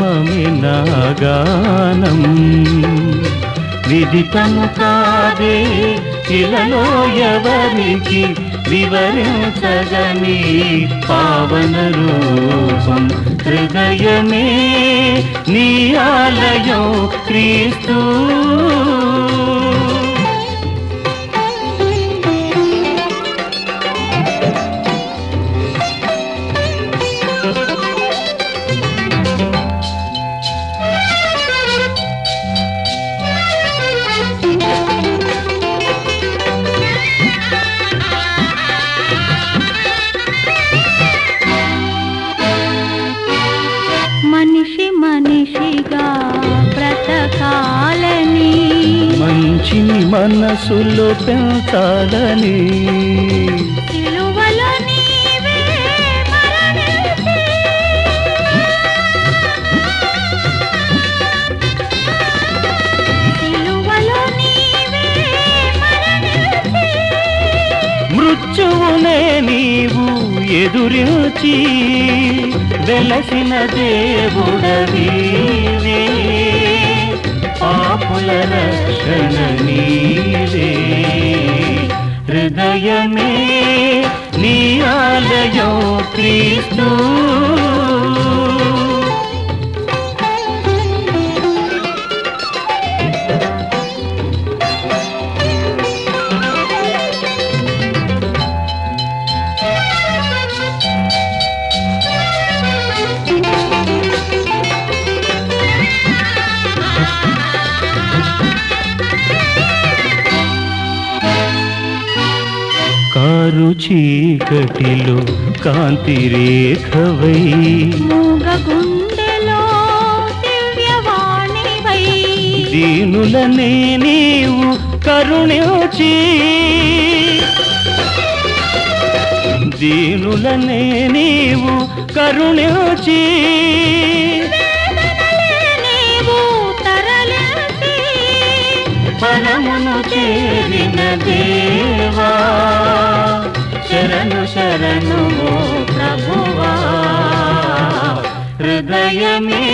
నామమే నా గానం విదితము కాదే ఇలలో ఎవరికి వివరించగని పావన రూపం హృదయమే నీ ఆలయం క్రీస్తు మంచిని మనసులో పెంచాలని మృత్యువునే నీవు ఎదురించి వెలసిన దేవుడవీవే పాపుల రక్షణ నీవే హృదయమే నీ ఆలయం క్రీస్తు కారు చీకటిలో కాంతి రేఖవై మూగ గుండెలో దివ్యవాణివై దీనులనే నీవు కరుణించి దీనులనే నీవు కరుణించి పరమును చేరిన దేవా శరణు శరణు ప్రభువా హృదయమే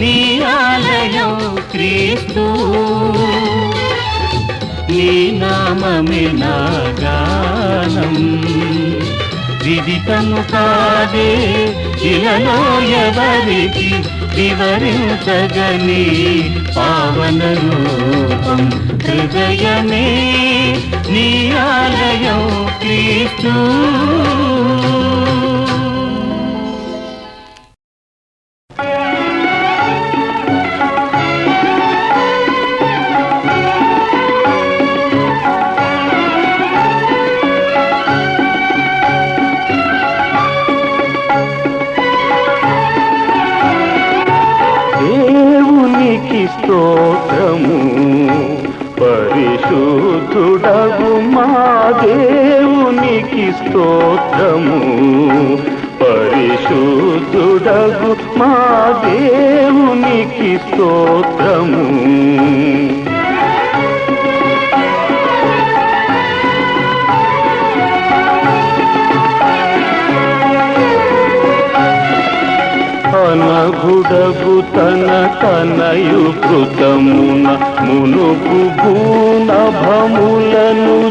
నీ ఆలయం క్రీస్తు నీ నామమే నా గానం విదితము కాదే ఇలలో ఎవరికి వివరించగని పావన రూపం హృదయమే నీ ఆలయం క్రీస్తు స్తోత్రము పరిశుద్ధుడగు మా దేవునికి స్తోత్రము పరిశుద్ధుడగు మా దేవునికి స్తోత్రము అనగుడగు తన తనయు కృతమున మునుపు భూనభములను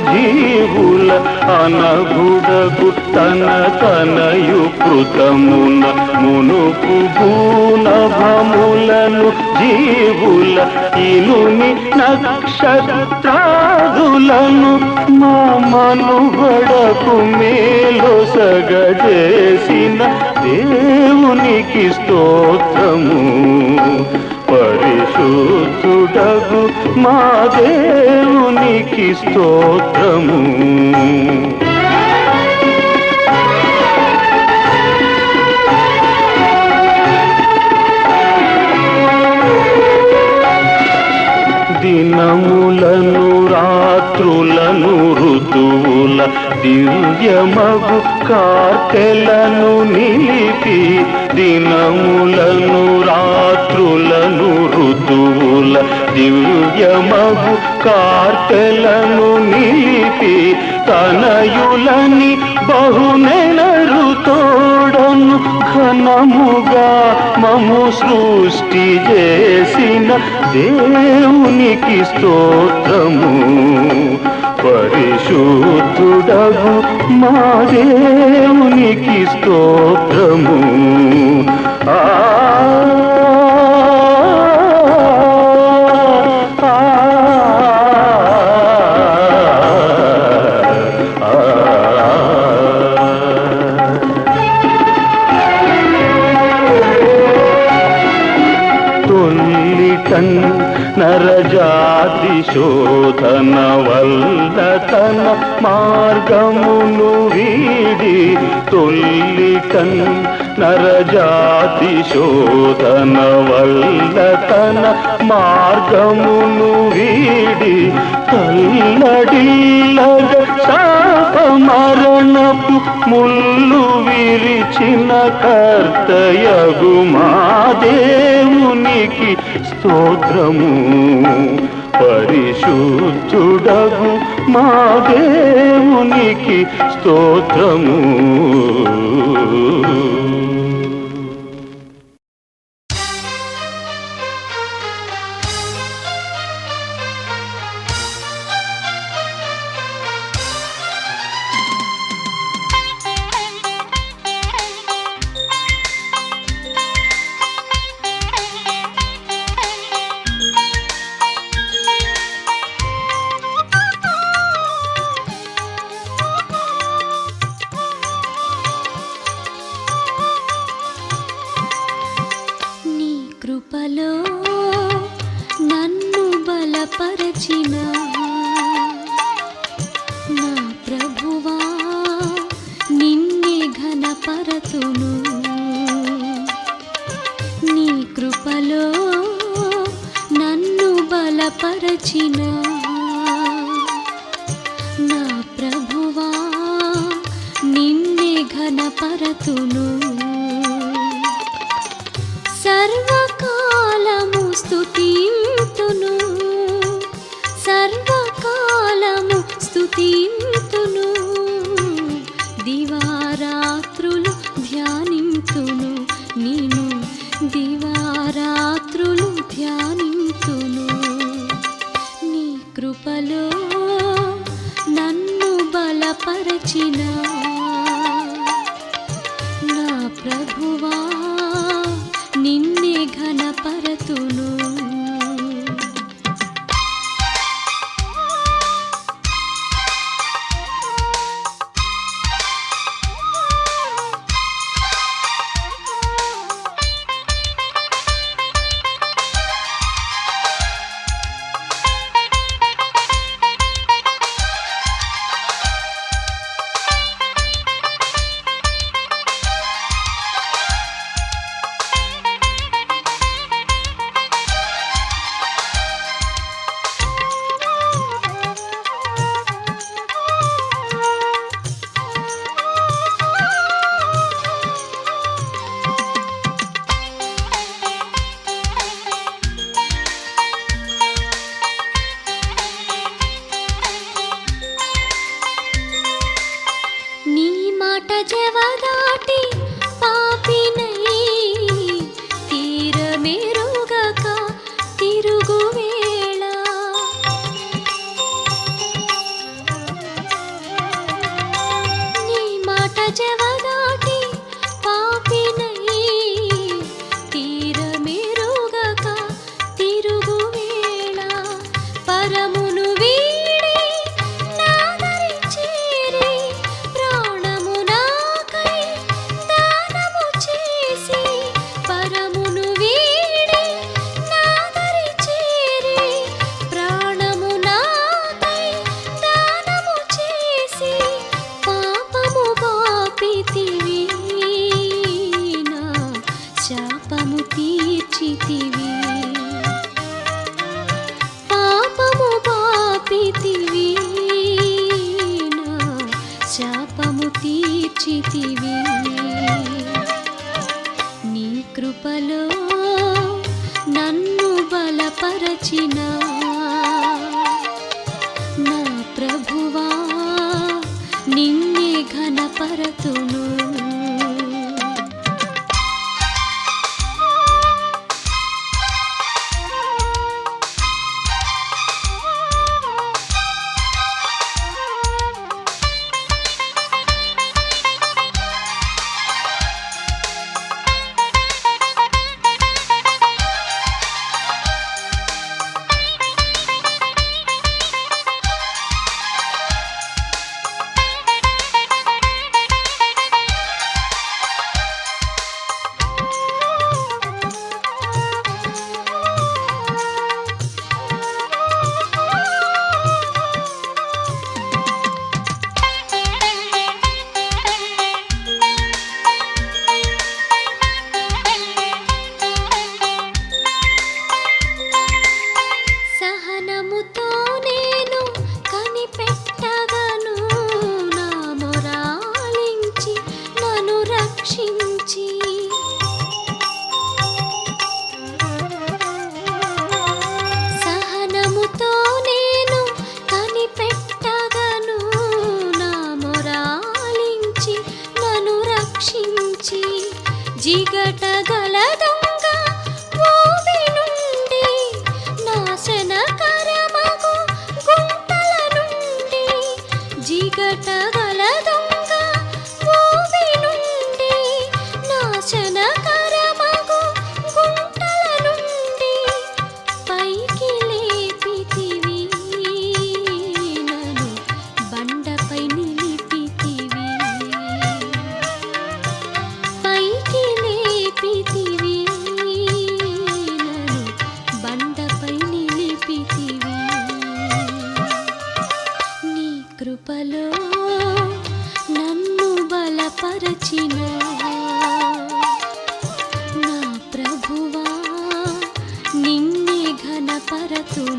జీవుల అనగుడగు తన తనయు కృతమున మునుపు భూనభములను జీవుల ఇనుని నక్షత్రాదులను మా మనుగడకు మేలొసగజేసిన దేవునికి స్తోత్రము పరిశుద్ధుడగు మా దేవునికి స్తోత్రము దినములను రాత్రులను ఋతువుల దివ్యమగు కార్తెలను నిలిపి దినములను రాత్రులను ఋతువుల దివ్యమగు కార్తెలను నిలిపి తనయులని బహునెనరు తోడను ఘనముగా మము సృష్టి చేసిన దేవునికి స్తోత్రము. పరిశుద్ధుడగు మా దేవునికి స్తోత్రము. ఆ నరజాతి శోధన వల్ల తన మార్గమును వీడి తొల్లిటన్ నరజాతి శోధన వల్ల తన మార్గమును వీడి తల్లడిల్లగ శాప మరణపు ముళ్ళు విరిచిన కర్తయగు మా దేవునికి స్తోత్రము. పరిశుద్ధుడగు మా దేవునికి స్తోత్రము. కృపలో నన్ను బలపరచిన నా ప్రభువా నిన్నే ఘనపరతును. నీ కృపలో నన్ను బలపరచిన నా ప్రభువా నిన్నే ఘనపరతును. సర్వకాలము స్తుతింతును, సర్వకాలము స్తుతింతును. దివారాత్రులు ధ్యానింతును నిన్ను, దివారాత్రులు ధ్యానింతును. నీ కృపలో నన్ను బలపరచిన నా ప్రభువా నిన్నే ఘనపరతును.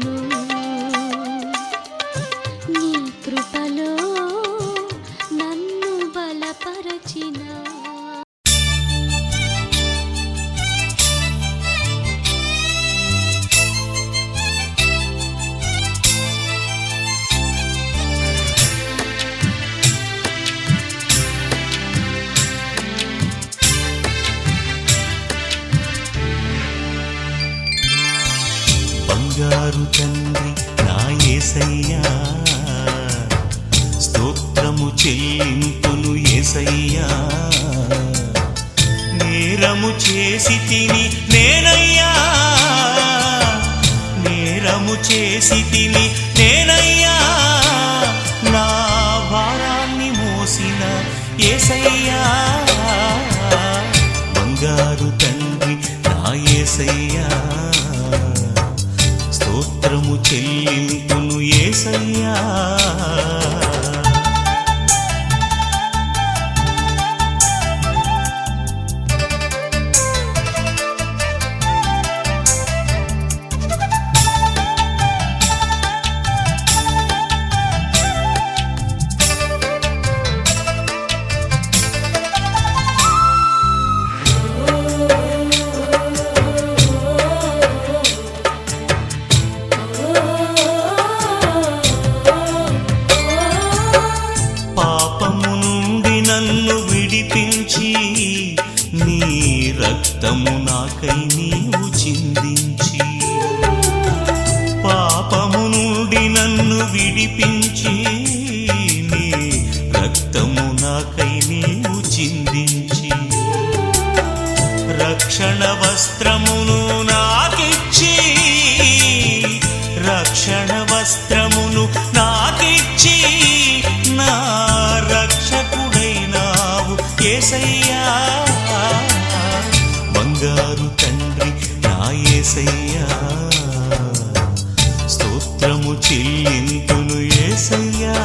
పరతును నీ కృపలో నన్ను బలపరచిన బంగారు తండ్రి నా యేసయ్యా స్తోత్రము చెల్లింతును యేసయ్యా నేరము చేసి తిని నేనయ్యా నేరము చేసి తిని నేనయ్యా నా భారాన్ని మోసిన యేసయ్యా బంగారు తండ్రి నా యేసయ్యా స్తోత్రము చెల్లింతును యేసయ్యా నీ రక్తము నాకై నీవు చిందించి పాపము నుండి నన్ను విడిపించి నీ రక్తము నాకై నీవు చిందించి రక్షణ వస్త్రమును నాకిచ్చి రక్షణ వస్త్రమును నాకిచ్చి నా రక్షకుడైనావు యేసయ్యా బంగారు తండ్రి నా యేసయ్యా స్తోత్రము చెల్లింతును యేసయ్యా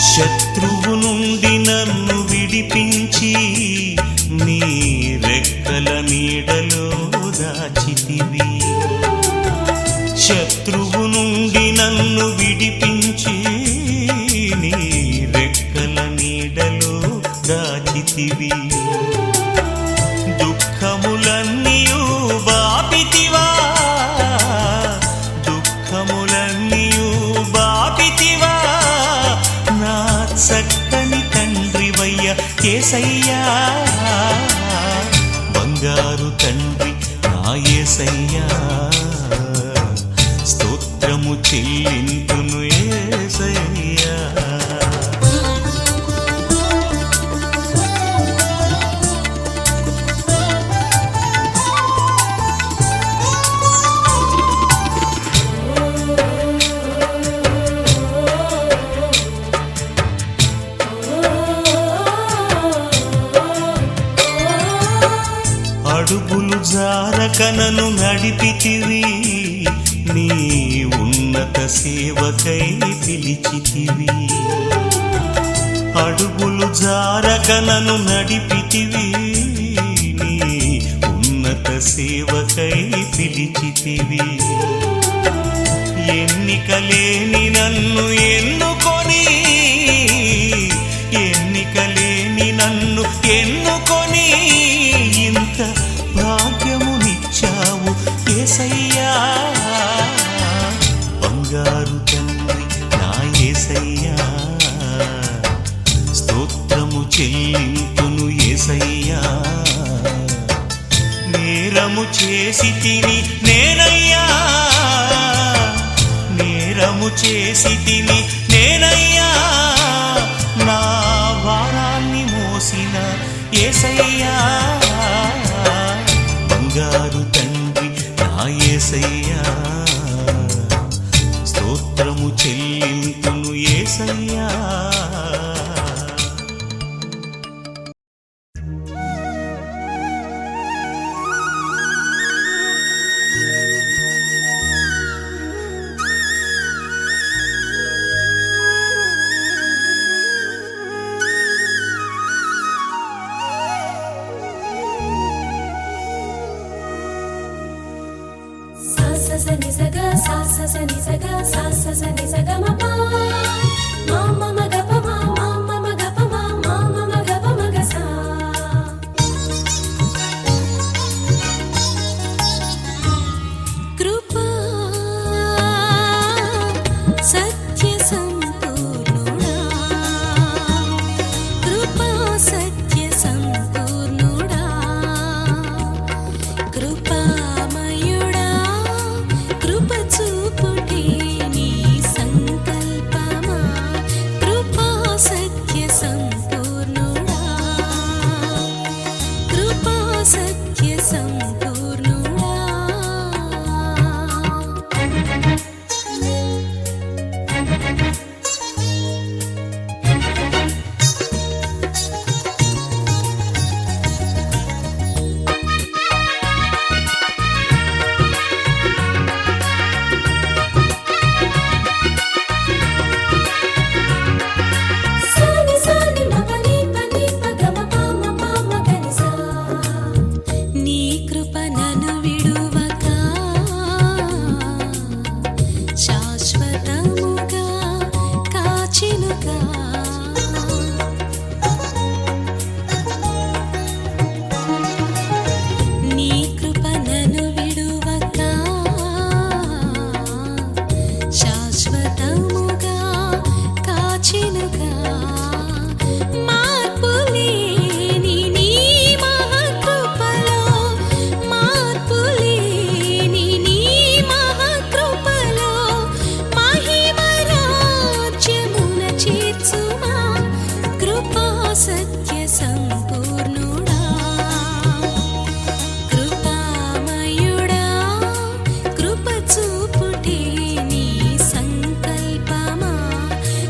శత్రువు నుండి నన్ను విడిపించి నీ రెక్కల నీడలో దాచితివి శత్రువు నుండి నన్ను విడిపించి నీ రెక్కల నీడలో దాచితివి దుఃఖములన్నీయు బాపితివా దుఃఖములన్నీయు బాపితివా నా చక్కని తండ్రివయ్య యేసయ్యా బంగారు తండ్రి నా యేసయ్యా స్తోత్రము చెల్లింతును యేసయ్యా అడుగులు జారక నన్ను నడిపితివి నీ ఉన్నత సేవకై పిలిచితివి అడుగులు జారక నన్ను నడిపితివి నీ ఉన్నత సేవకై పిలిచితివి ఎన్నికలేని నన్ను ఎన్నుకొని ఎన్నికలేని నన్ను ఎన్నుకొని ఇంత భాగ్యమునిచ్చావు యేసయ్యా బంగారు తండ్రి నా యేసయ్యా స్తోత్రము చెల్లింతును యేసయ్యా నేరము చేసి తిని నేనయ్యా నేరము చేసి తిని నేనయ్యా నా భారాన్ని మోసిన యేసయ్యా బంగారు తండ్రి నా యేసయ్యా స్తోత్రము చెల్లింతును యేసయ్యా. సని సగ సా సని సగ సా సని సగ మ ప మా మ మ గ ప మా మా మ మ గ ప మా మా మ మ గ ప మ గ సా. కృపా సత్య సంపూర్ణుడా, కృపా సత్య సంపూర్ణుడా, కృపామయుడా, కృప చూపుటే నీ సంకల్పమా, కృపా సత్య సంపూర్ణుడా, కృపా సత్య సంపూర్ణుడా. సాని సాని మ పని పని ప గ మ ప మ ప మ గ ని సా. నీ కృప నన్ను విడువక శాశ్వతముగా కాచినుగా, నీ కృప నన్ను విడువక శాశ్వతముగా కాచినుగా. మార్పులేని నీ మహాకృపలో, మార్పులేని నీ మహాకృపలో మహిమ రాజ్యమున చేర్చుమా, కృపా సత్య సంపూర్ణుడా, కృపామయుడా, కృప చూపుటే నీ సంకల్పమా,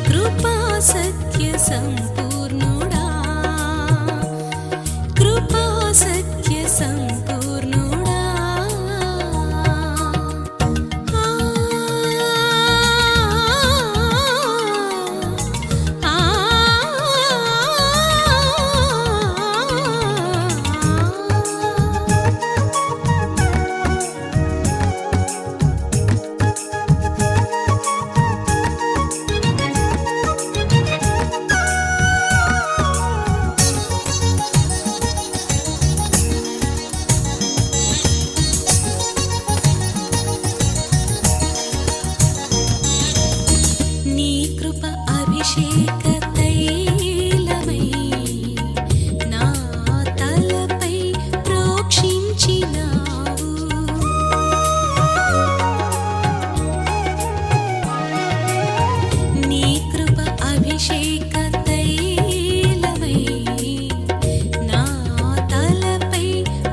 కృపా సత్య సంపూర్ణుడా, కృపా సత్య సంపూర్ణుడా. నీ కృప అభిషేక తైలమై నా తలపై ప్రోక్షించినావు, నీ కృప అభిషేక తైలమై నా తలపై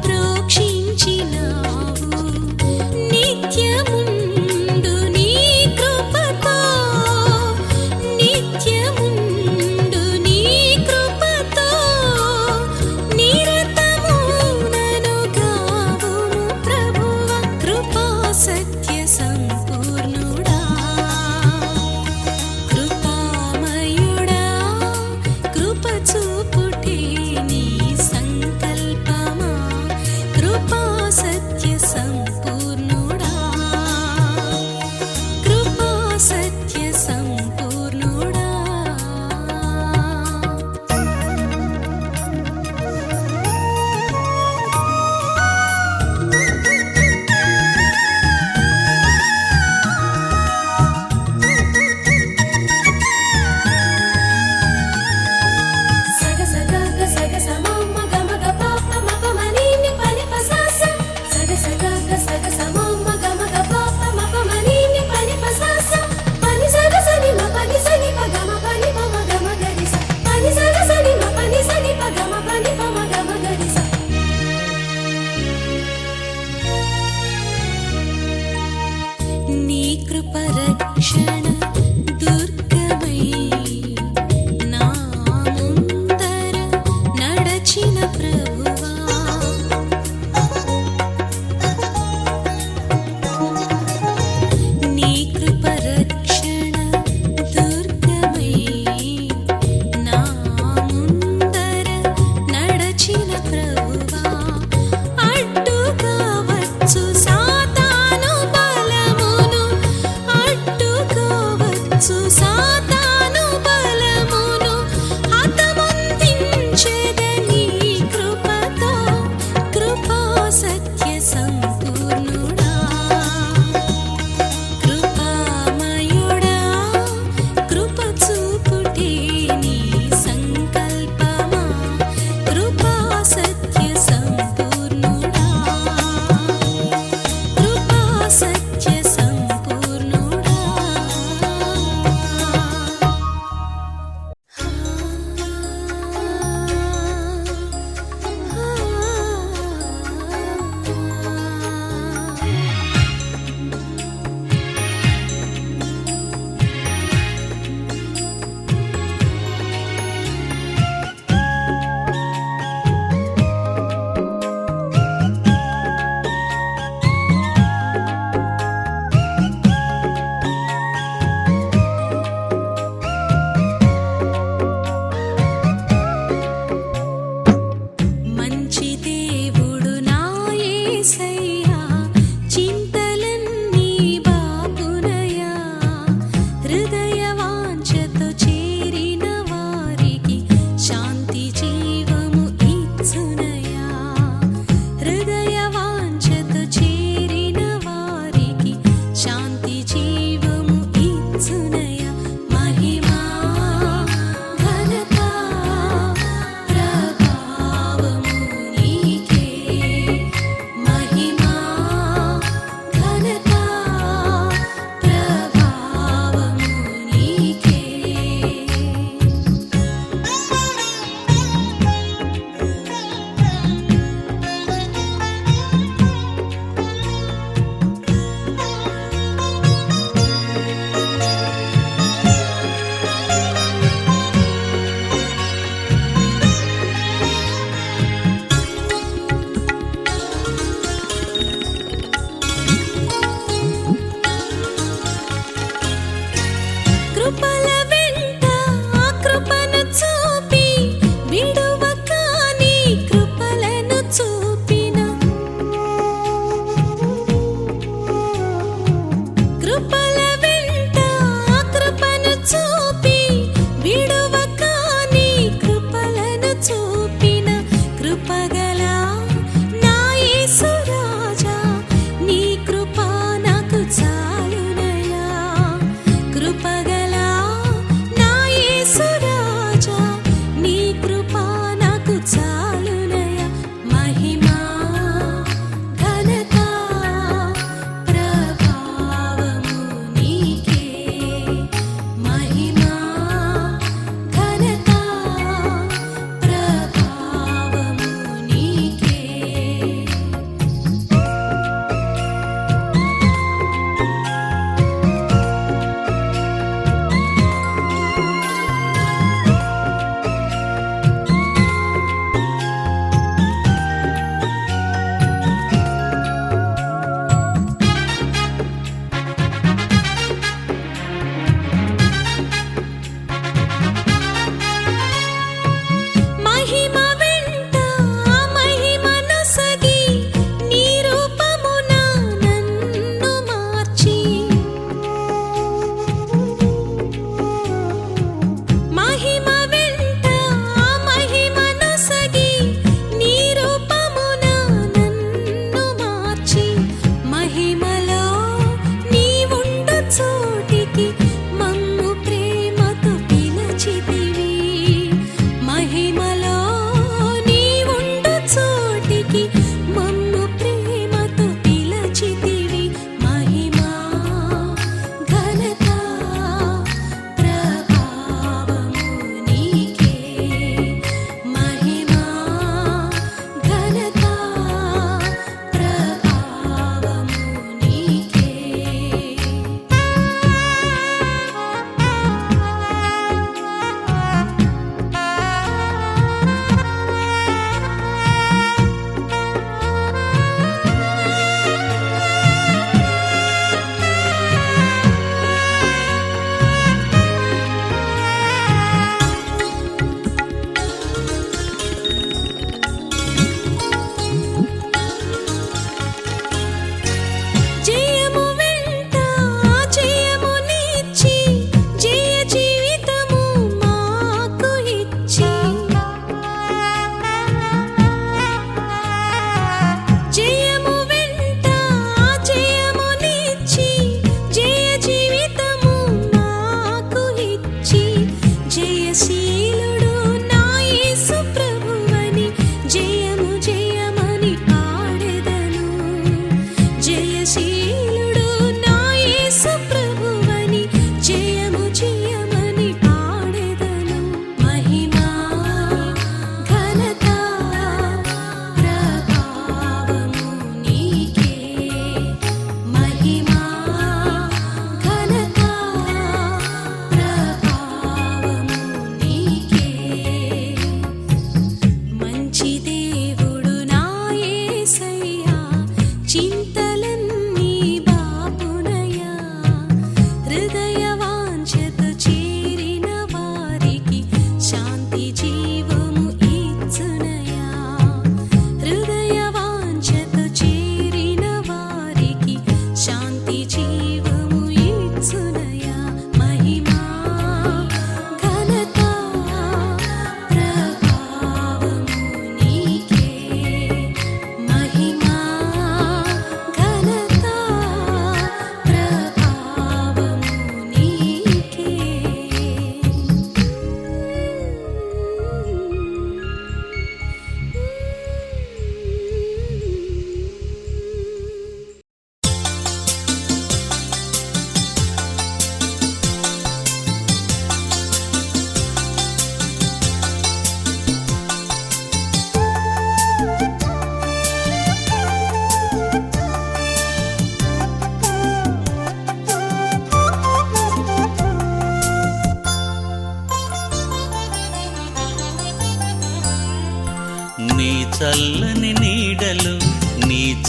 ప్రోక్షించినావు. నిత్యముండు నీ కృపతో, నిత్యముండు నీ కృపతో, నిరతము నన్ను గావుము ప్రభువా, కృపా సత్య సంపూర్ణుడా, కృపామయుడా, కృప చూపుటే నీ సంకల్పమా, కృపా సత్య సంపూర్ణుడా, కృపా సత్య సంపూర్ణుడా. సగ సగ గ సగ స మ మ గ మ గ ప ప మ ప మ ని ని ప ని ప స స. సగ సగ గ సగ స మ మ గ మ గ ప ప మ ప మ ని ని ప ని ప స స. ప ని స గ స ని మ ప ని స ని ప గ మ ప ని ప మ గ మ గ రి స. ప ని స గ స ని మ ప ని స ని ప గ మ ప ని ప మ గ మ గ రి స. నీ కృప రక్ష రక్షణ దుర్గమై నా ముందర నడచిన ప్రభువా నీ కృప రక్షణ దుర్గమై నా ముందర నడచిన ప్రభువా అడ్డుగా వచ్చు సాతాను బలమును అడ్డుగా వచ్చు సాతాను బలమును హతముందించెదనీ కృపతో కృపా సత్య సంపూర్ణుడా కృపామయుడా కృప చూపుటే నీ సంకల్పమా కృపా సత్య సంపూర్ణుడా కృపా సత్య సంపూర్ణుడా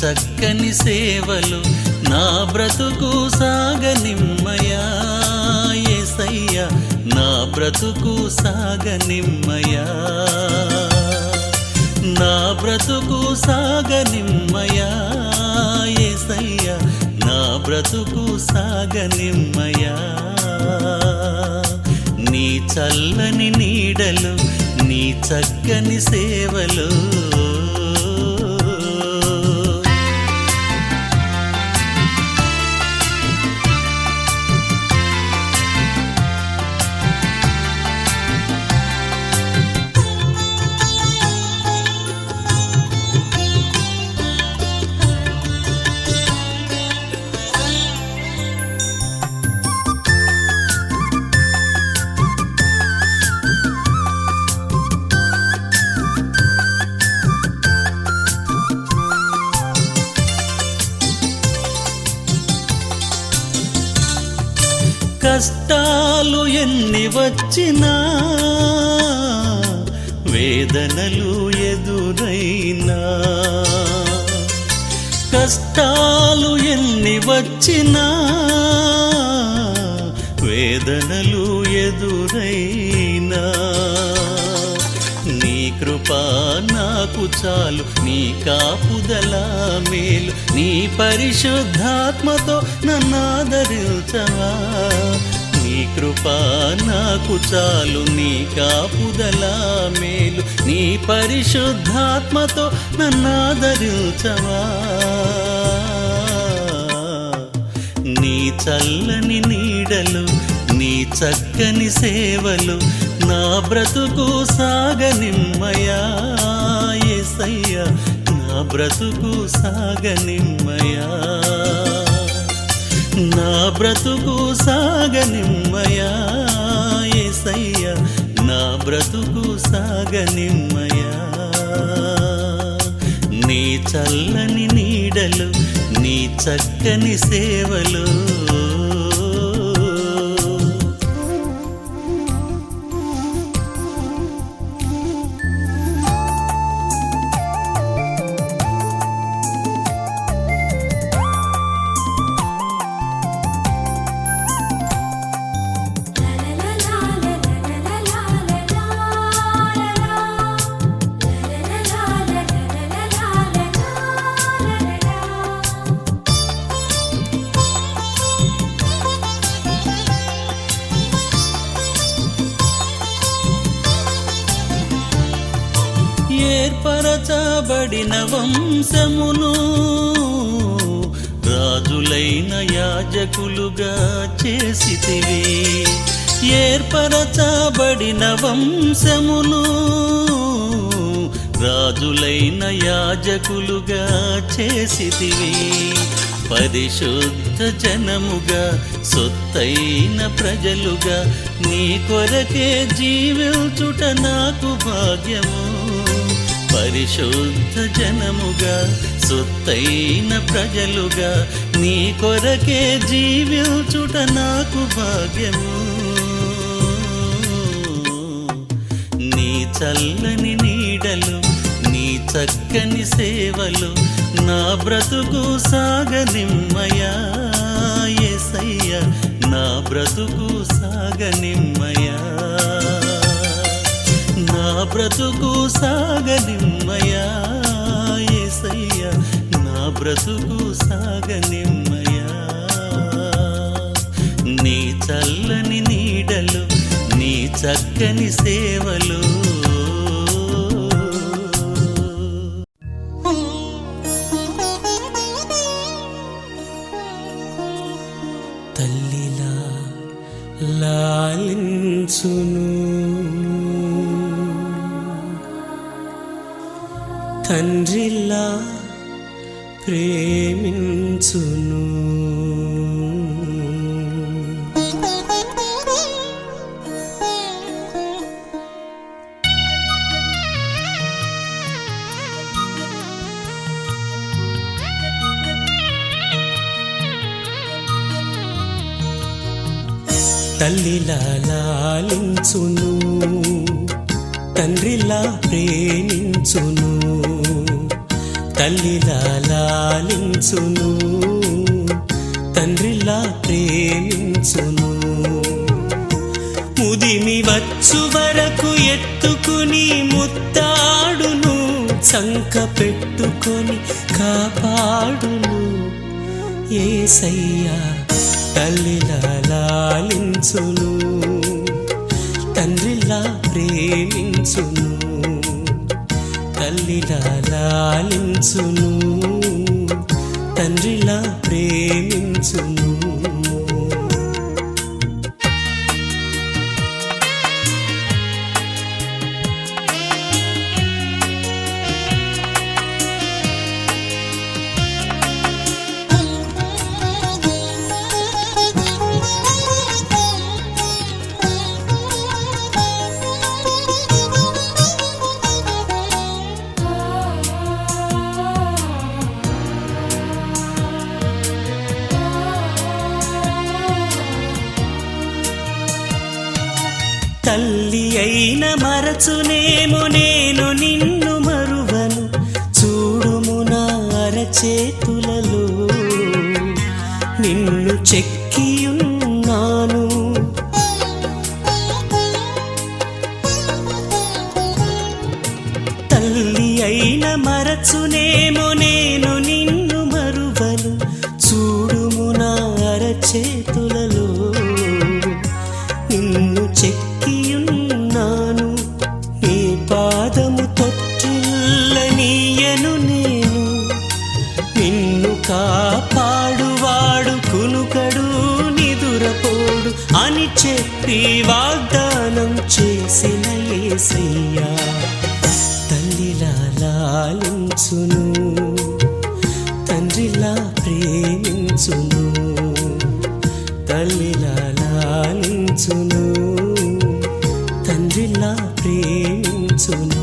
చక్కని సేవలు నా బ్రతుకు సాగనిమ్మయా యేసయ్యా నా బ్రతుకు సాగనిమ్మయా నా బ్రతుకు సాగనిమ్మయా యేసయ్యా నా బ్రతుకు సాగనిమ్మయా నీ చల్లని నీడలు నీ చక్కని సేవలు కష్టాలు ఎన్ని వచ్చినా వేదనలు ఎదురైనా కష్టాలు ఎన్ని వచ్చినా వేదనలు ఎదురైనా నీ కృపా నాకు చాలు నీ కాపుదల మేలు నీ పరిశుద్ధాత్మతో నన్నాదరించవా నీ కృపా నాకు చాలు నీ కాపుదల మేలు నీ పరిశుద్ధాత్మతో నన్నాదరించవా నీ చల్లని నీడలు నీ చక్కని సేవలు నా బ్రతుకు సాగనిమ్మయా యేసయ్యా నా బ్రతుకు సాగనిమ్మయా నా బ్రతుకు సాగనిమ్మయా యేసయ్యా నా బ్రతుకు సాగనిమ్మయా నీ చల్లని నీడలు నీ చక్కని సేవలు ఏర్పరచబడిన వంశమును రాజులైన యాజకులుగా చేసితివి ఏర్పరచబడిన వంశమును రాజులైన యాజకులుగా చేసితివి పరిశుద్ధ జనముగా సొత్తైన ప్రజలుగా నీ కొరకే జీవించుట నాకు భాగ్యము పరిశుద్ధ జనముగా సొత్తైన ప్రజలుగా నీ కొరకే జీవించుట నాకు భాగ్యము నీ చల్లని నీడలు నీ చక్కని సేవలు నా బ్రతుకు సాగనిమ్మయా యేసయ్యా నా బ్రతుకు సాగనిమ్మయా నా బ్రతుకు సాగనిమ్మయా యేసయ్యా నా బ్రతుకు సాగనిమ్మయా నీ చల్లని నీడలు నీ చక్కని సేవలు తల్లిలా లాలించును తండ్రిలా ప్రేమించును తల్లిలా లాలించును తండ్రిలా ప్రేమించును తల్లిలా లాలించును తండ్రిలా ప్రేమించును ముదిమి వచ్చు వరకు ఎత్తుకుని ముత్తాడును చంక పెట్టుకొని కాపాడును యేసయ్యా తల్లిలా లాలించును తండ్రిలా ప్రేమించును తల్లిలా లాలించును తండ్రిలా ప్రేమించును తల్లి అయిన మరచునేమో నేను నిన్ను మరువను చూడుము నా అరచేతులలో నిన్ను చెక్కియున్నాను తల్లి అయిన మరచునేమో నేను నిన్ను మరువను చూడుము నా అరచేతులలో నిన్ను చెక్కియున్నాను నీ పాదము తొట్టిల్లనీయను నేను నిన్ను కాపాడువాడు కునుకడు నిదురపోడు అని చెప్పి వాగ్దానం చేసిన యేసయ్యా తల్లిలా లాలించును తండ్రిలా ప్రేమించును తల్లిలా లాలించును తండ్రిలా ప్రేమించును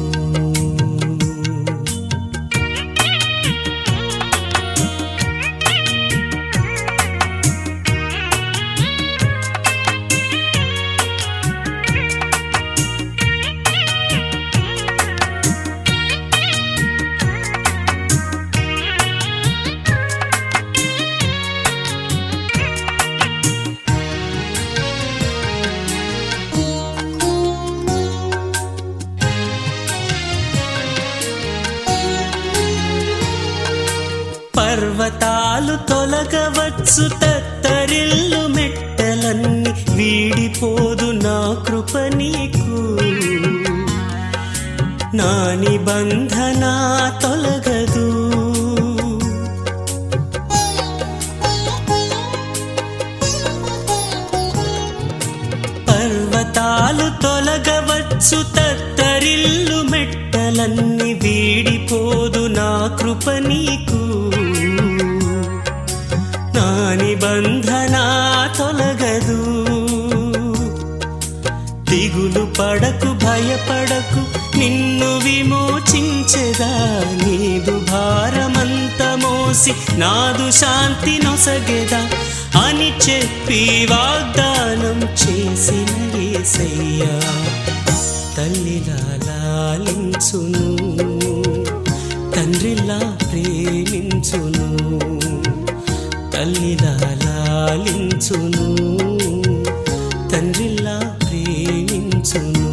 పర్వతాలు తొలగవచ్చు తత్తరిల్లు మెట్టలన్నీ వీడిపోదు నా కృప నీకు నా నిబంధన తొలగదు పర్వతాలు తొలగవచ్చు తత్తరిల్లు మెట్టలన్నీ వీడిపోదు నా కృప నీకు నా నిబంధన తొలగదు దిగులు పడకు భయపడకు నిన్ను విమోచించెదా నీదు భారమంత మోసి నాదు శాంతి నొసగెదా అని చెప్పి వాగ్దానం చేసిన యేసయ్యా తల్లిలా లాలించును తండ్రిలా ప్రేమించును తల్లిలా లాలించును తండ్రిలా ప్రేమించును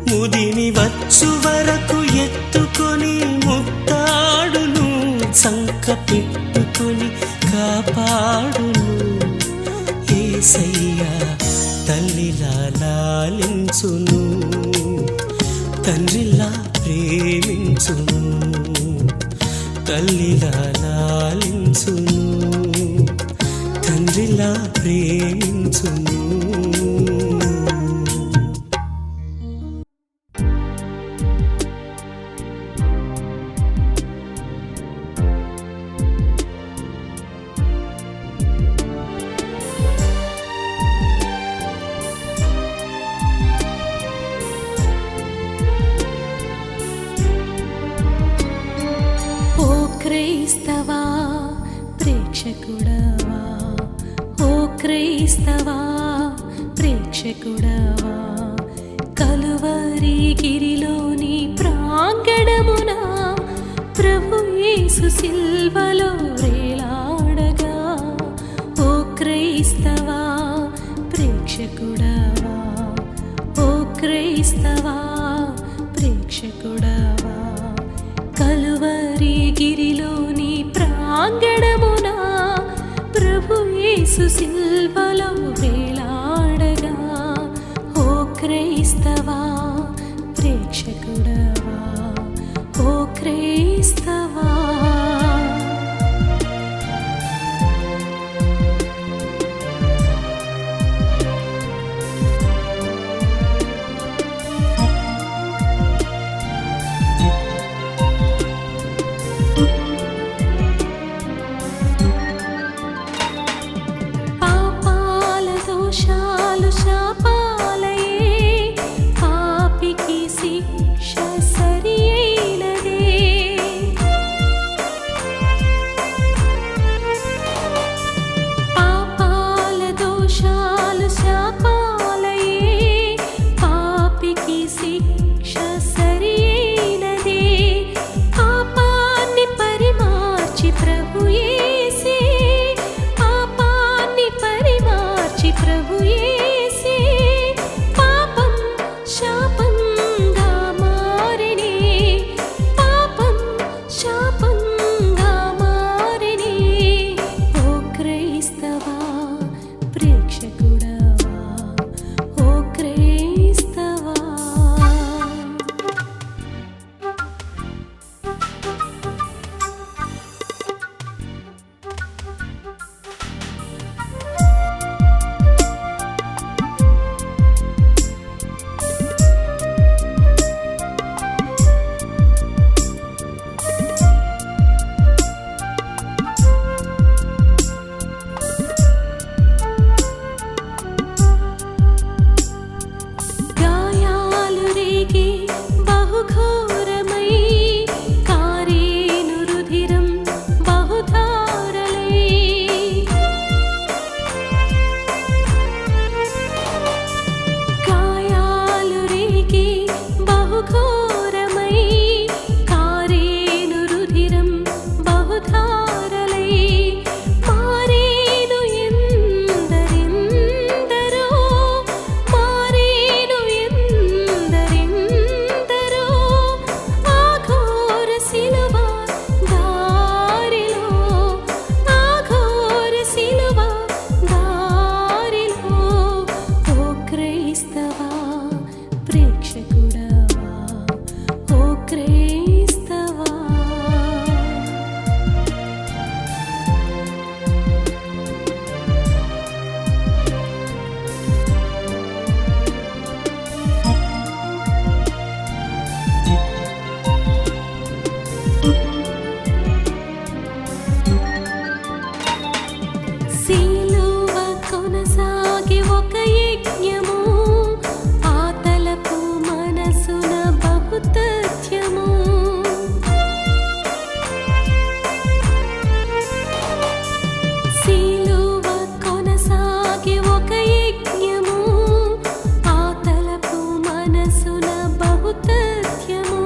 ముదిమి వచ్చు వరకు ఎత్తుకొని ముత్తాడును చంక పెట్టుకొని కాపాడును యేసయ్యా తల్లిలా లాలించును తండ్రిలా ప్రేమించును తల్లిలా లాలించును తండ్రిలా ప్రేమించును క్రైస్తవా ప్రేక్షకుడవా ఓ క్రైస్తవా ప్రేక్షకుడవా కలువరి గిరిలోని ప్రాంగణమున యేసు సిల్వలో వేలాడగా ఓ క్రైస్తవా ప్రేక్షకుడవా ఓ క్రైస్తవా ప్రేక్షకుడవా కలువరి గిరిలోని ప్రాంగణమున ప్రభు యేసు సిల్వలో వేలాడగా ఓ క్రైస్తవా ప్రేక్షకుడవా ఓ క్రైస్తవా పాపాల దోషాలు శాపాలయే పాపికి శిక్ష సరి అయినదే పాపాల దోషాలు శాపాలయే పాపికి శిక్ష సరి అయినదే పాపాన్ని పరిమార్చి ప్రభు యేసే పాపాన్ని పరిమార్చి ప్రభు యేసే పాపం శాపంగా మారినే పాపం శాపంగా మారినే ఓ క్రైస్తవా ప్రేక్షకుడవా ఓ క్రైస్తవా గాయాలు రేగి బహుఘోరమై కారేను రుధిరం బహుధారలై గాయాలు రేగి బహుఘోరమై కారేను రుధిరం బహుధారలై మారేను ఎందరెందరో మారేను ఎందరెందరో ఆ ఘోర శిలువ దారిలో ఆ ఘోర శిలువ దారిలో ఓ క్రైస్తవా ప్రేక్షకుడవా ఓ క్రైస్తవా సిలువ కొనసాగి ఒక యజ్ఞము ఆ తలపు మనసున బహుతథ్యము సిలువ కొనసాగి ఒక యజ్ఞము ఆ తలపు మనసున బహుతథ్యము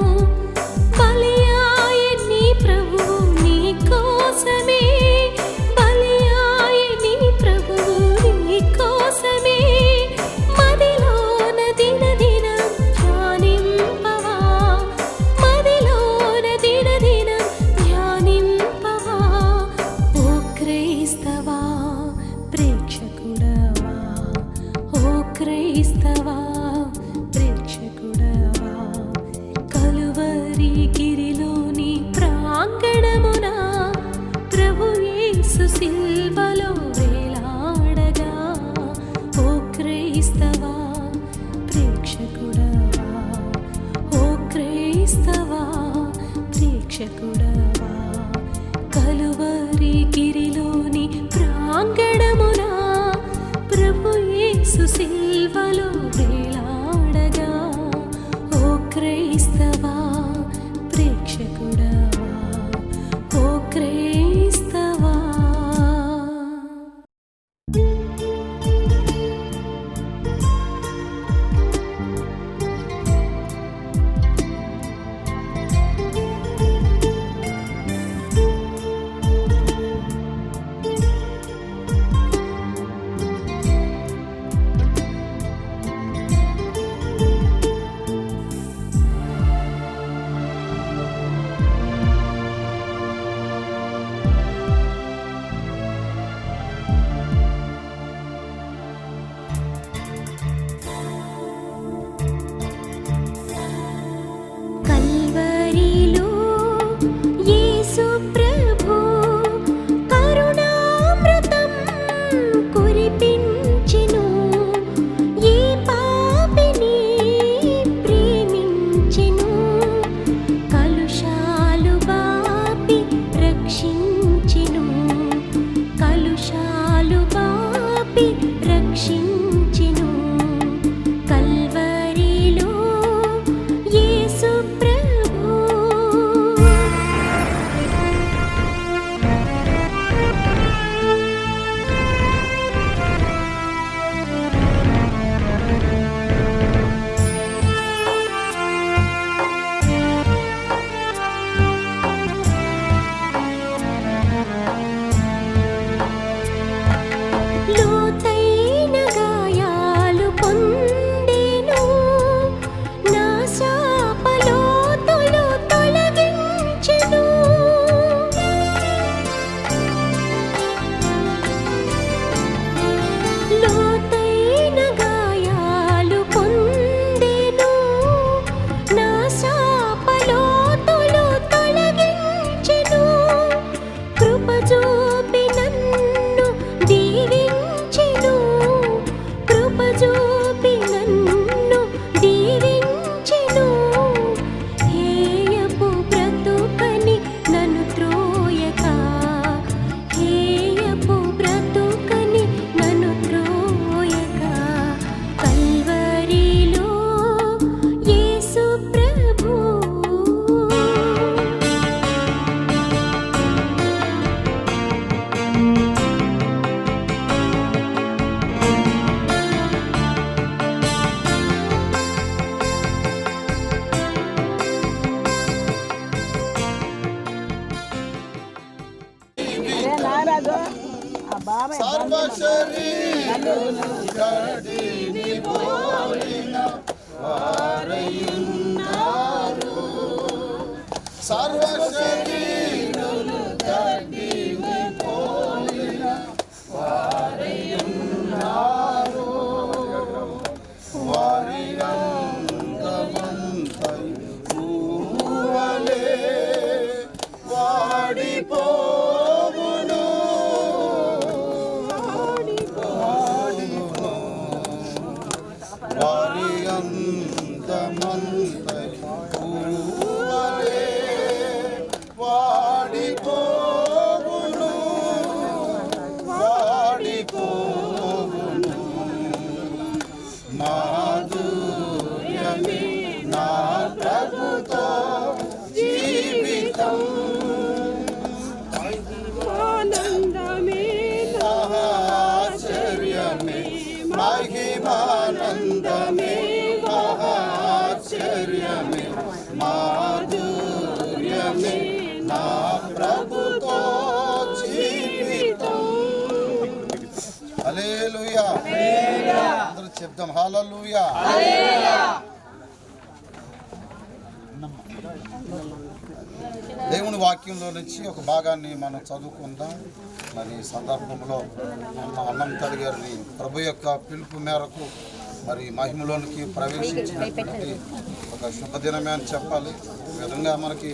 బలియాయ నీ ప్రభువు నీ కోసమే బలియాయ నీ ప్రభువు నీ కోసమే మదిలోన దినదినం ధ్యానింపవా మదిలోన దినదినం ధ్యానింపవా ఓ క్రైస్తవా ప్రేక్షకుడవా ఓ క్రైస్తవా ప్రేక్షకుడవా కలువరి గిరిలోని ప్రాంగణమున ప్రభు యేసు సిల్వలో వేలాడగా ఓ క్రైస్తవా ప్రేక్షకుడవా ఓ క్రైస్తవా ప్రేక్షకుడవా కలువరి గిరిలోని ప్రాంగణమున ప్రభు యేసు సిల్వలో వేలాడగా ఓ క్రైస్తవా ప్రేక్షకుడవా ఓ క్రైస్తవా పాపాలు బాపి రక్షించెను కల్వరిలో యేసు ప్రభు. లోతైన గాయాలు పొందెను నా శాపలోతులు తొలగించెను. లోతైన గాయాలు పొందెను నా శాపలోతులు తొలగించెను. కృప చూపి నన్ను దీవించెను. కృప చూపి నన్ను దీవించెను. హేయపు బ్రతుకని నన్ను త్రోయక, హేయపు బ్రతుకని నన్ను త్రోయక కల్వరిలో యేసు ప్రభు. మహిమానందమే మహాశ్చర్యమే మాధుర్యమే నా ప్రభుతో జీవితం. హల్లెలూయా. అందరూ చెప్దాం హల్లెలూయా. దేవుని వాక్యంలో నుంచి ఒక భాగాన్ని మనం చదువుకుందాం. మరి ఈ సందర్భంలో అన్నం తల్లి గారిని ప్రభు యొక్క పిలుపు మేరకు మరి మహిమలోనికి ప్రవేశించినటువంటి ఒక శుభదినమే అని చెప్పాలి. ఈ విధంగా మనకి